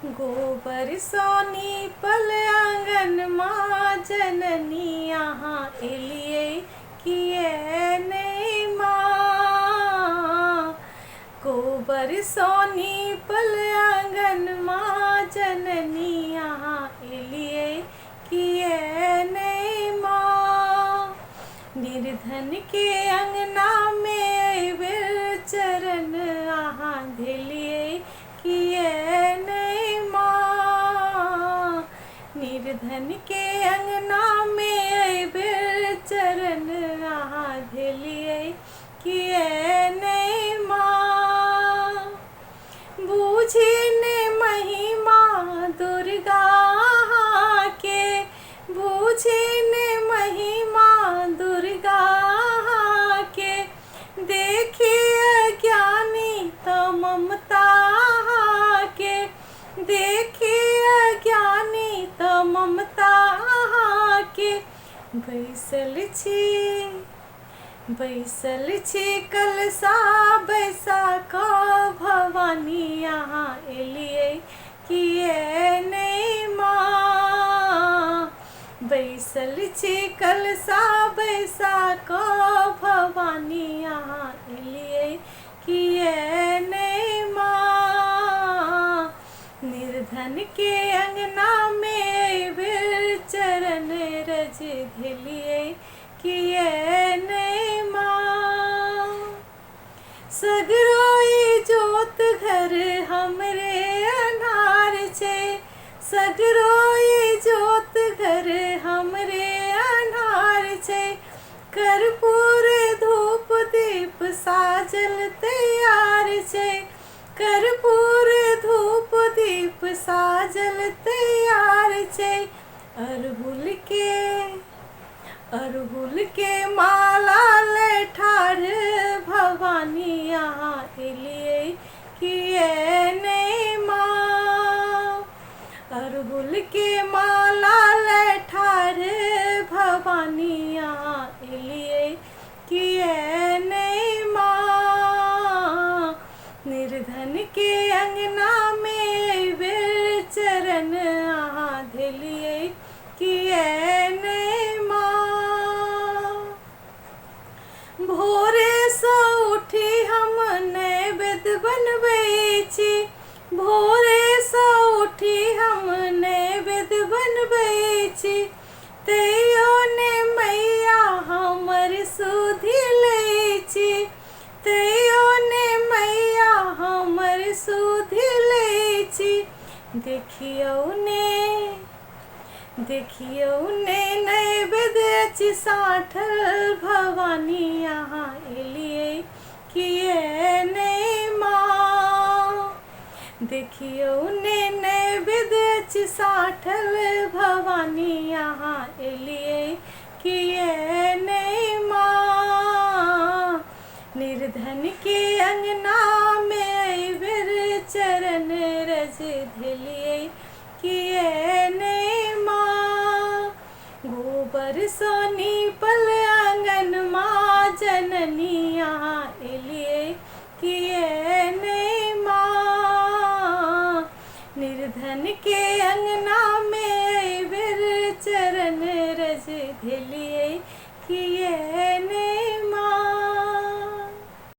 गोबर सोनी पल आंगन माँ जननी यहाँ एलिए किए नहीं माँ। गोबर सोनी पल आंगन माँ जननी यहाँ एलिए किए नहीं माँ। निर्धन के अंगना में वीर चरण आहाँ धिलिए किए नहीं माँ। निर्धन के अंगना में वीर चरण आहाँ धिलिए किए नहीं माँ। बूझी ने महिमा दुर्गा के, बूझी ने महिमा दुर्गा के, देखिए ज्ञानी तो ममता के, देखिए ज्ञानी तो ममता के। बैसल छी कलसा बैसाखा भवानी यहाँ एलिए किए नहीं माँ। बैसल छी कलसा बैसाखा भवानी यहाँ एलिए किए नहीं माँ। निर्धन के अंगना में वीर चरण रज धिलिए किए नहीं माँ। सगरोई जोत घर हमरे अनार छे, सगरोई जोत घर हमरे अनार छे। कर्पूर धूप दीप साजल तैयार छे, कर्पूर धूप दीप साजल तैयार छे। अरहुल के माला ले ठाढ़ भवानी यहाँ एलिए किए नहीं माँ। अरहुल के माला ले ठाढ़ भवानी यहाँ एलिए किए नहीं माँ। निर्धन के अंगना में वीर चरण आहाँ धिलिए किए नहीं माँ। भोरे सो उठी हम नैवेद्य बनबै छी, भोरे सो उठी हम नैवेद्य बनबै छी। तैयो ने मैया हमर सुधि लै छी, तैयो ने मैया हमर सुधि लै छी। देखियौ ने नैवेद्य छी साठल भवानी यहाँ एलिए किए नहीं माँ। देखियौ ने नैवेद्य छी साठल भवानी यहाँ एलिए किए नहीं माँ। निर्धन के अंगना में वीर चरण रज धिलिए